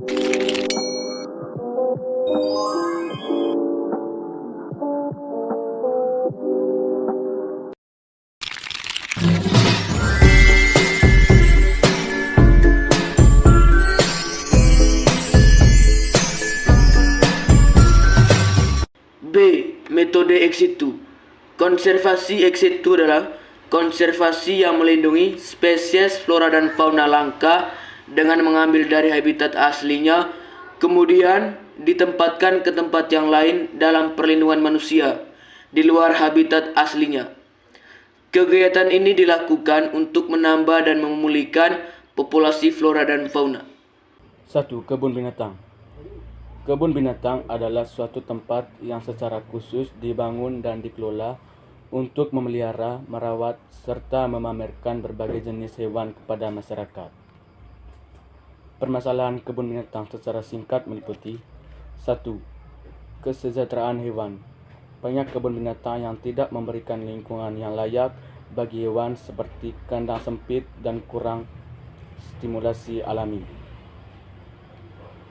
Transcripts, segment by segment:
B. Metode ex situ. Konservasi ex situ adalah konservasi yang melindungi spesies flora dan fauna langka dengan mengambil dari habitat aslinya, kemudian ditempatkan ke tempat yang lain dalam perlindungan manusia di luar habitat aslinya. Kegiatan ini dilakukan untuk menambah dan memulihkan populasi flora dan fauna. 1. Kebun binatang. Kebun binatang adalah suatu tempat yang secara khusus dibangun dan dikelola untuk memelihara, merawat, serta memamerkan berbagai jenis hewan kepada masyarakat. Permasalahan kebun binatang secara singkat meliputi 1. Kesejahteraan hewan. Banyak kebun binatang yang tidak memberikan lingkungan yang layak bagi hewan seperti kandang sempit dan kurang stimulasi alami.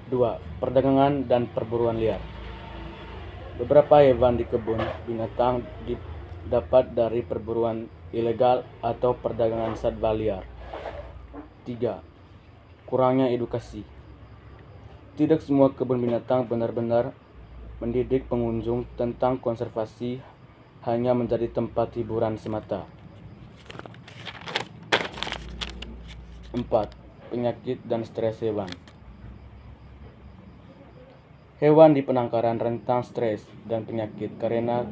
2. Perdagangan dan perburuan liar. Beberapa hewan di kebun binatang didapat dari perburuan ilegal atau perdagangan satwa liar. 3. Kurangnya edukasi. Tidak semua kebun binatang benar-benar mendidik pengunjung tentang konservasi, hanya menjadi tempat hiburan semata. 4. Penyakit dan stres hewan. Hewan di penangkaran rentan stres dan penyakit karena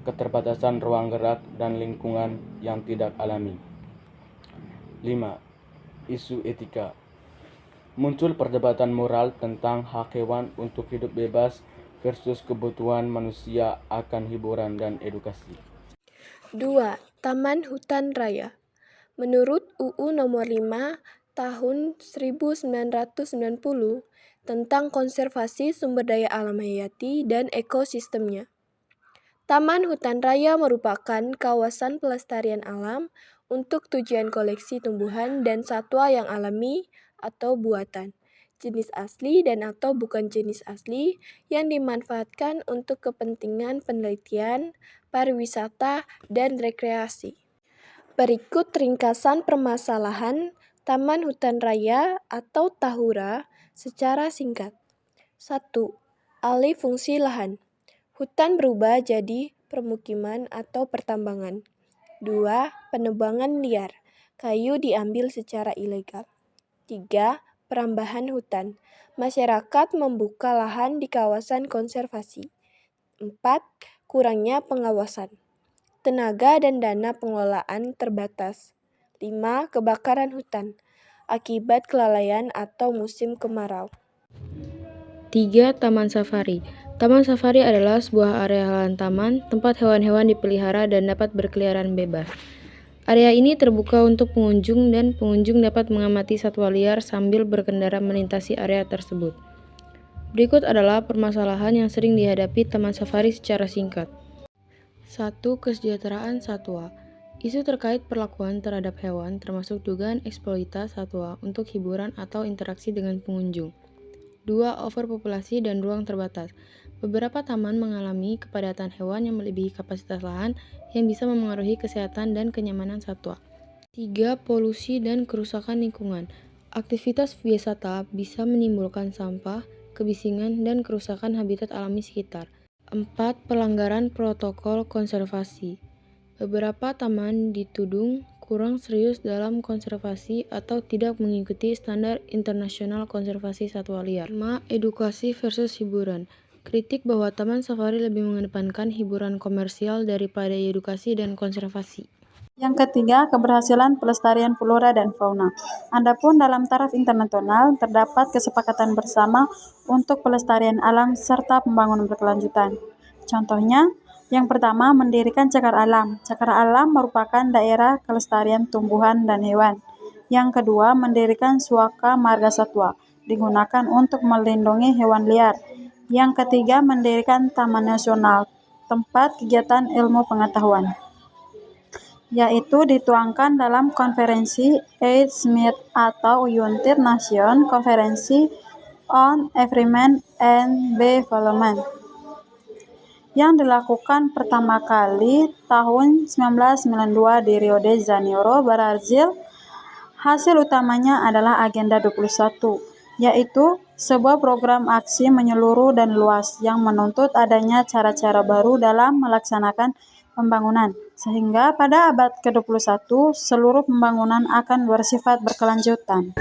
keterbatasan ruang gerak dan lingkungan yang tidak alami. 5. Isu etika. Muncul perdebatan moral tentang hak hewan untuk hidup bebas versus kebutuhan manusia akan hiburan dan edukasi. 2. Taman Hutan Raya. Menurut UU Nomor 5 Tahun 1990 tentang konservasi sumber daya alam hayati dan ekosistemnya, Taman Hutan Raya merupakan kawasan pelestarian alam untuk tujuan koleksi tumbuhan dan satwa yang alami atau buatan, jenis asli dan atau bukan jenis asli yang dimanfaatkan untuk kepentingan penelitian, pariwisata, dan rekreasi. Berikut ringkasan permasalahan Taman Hutan Raya atau Tahura secara singkat. 1. Alih fungsi lahan. Hutan berubah jadi permukiman atau pertambangan. 2. Penebangan liar. Kayu diambil secara ilegal. 3. Perambahan hutan. Masyarakat membuka lahan di kawasan konservasi. 4. Kurangnya pengawasan. Tenaga dan dana pengelolaan terbatas. 5. Kebakaran hutan akibat kelalaian atau musim kemarau. 3. Taman Safari. Taman safari adalah sebuah area halaman taman tempat hewan-hewan dipelihara dan dapat berkeliaran bebas. Area ini terbuka untuk pengunjung dan pengunjung dapat mengamati satwa liar sambil berkendara melintasi area tersebut. Berikut adalah permasalahan yang sering dihadapi taman safari secara singkat. 1. Kesejahteraan satwa. Isu terkait perlakuan terhadap hewan termasuk dugaan eksploitasi satwa untuk hiburan atau interaksi dengan pengunjung. 2. Overpopulasi dan ruang terbatas. Beberapa taman mengalami kepadatan hewan yang melebihi kapasitas lahan yang bisa memengaruhi kesehatan dan kenyamanan satwa. 3. Polusi dan kerusakan lingkungan. Aktivitas wisata bisa menimbulkan sampah, kebisingan, dan kerusakan habitat alami sekitar. 4. Pelanggaran protokol konservasi. Beberapa taman dituding kurang serius dalam konservasi atau tidak mengikuti standar internasional konservasi satwa liar. 5. Edukasi versus hiburan. Kritik bahwa taman safari lebih mengedepankan hiburan komersial daripada edukasi dan konservasi. Yang ketiga, keberhasilan pelestarian flora dan fauna. Adapun dalam taraf internasional terdapat kesepakatan bersama untuk pelestarian alam serta pembangunan berkelanjutan. Contohnya, yang pertama, mendirikan cagar alam. Cagar alam merupakan daerah kelestarian tumbuhan dan hewan. Yang kedua, mendirikan suaka marga satwa, digunakan untuk melindungi hewan liar. Yang ketiga, mendirikan taman nasional, tempat kegiatan ilmu pengetahuan, yaitu dituangkan dalam konferensi Earth Summit atau United Nations Conference on Environment and Development yang dilakukan pertama kali tahun 1992 di Rio de Janeiro, Brazil. Hasil utamanya adalah Agenda 21, yaitu sebuah program aksi menyeluruh dan luas yang menuntut adanya cara-cara baru dalam melaksanakan pembangunan, sehingga pada abad ke-21 seluruh pembangunan akan bersifat berkelanjutan.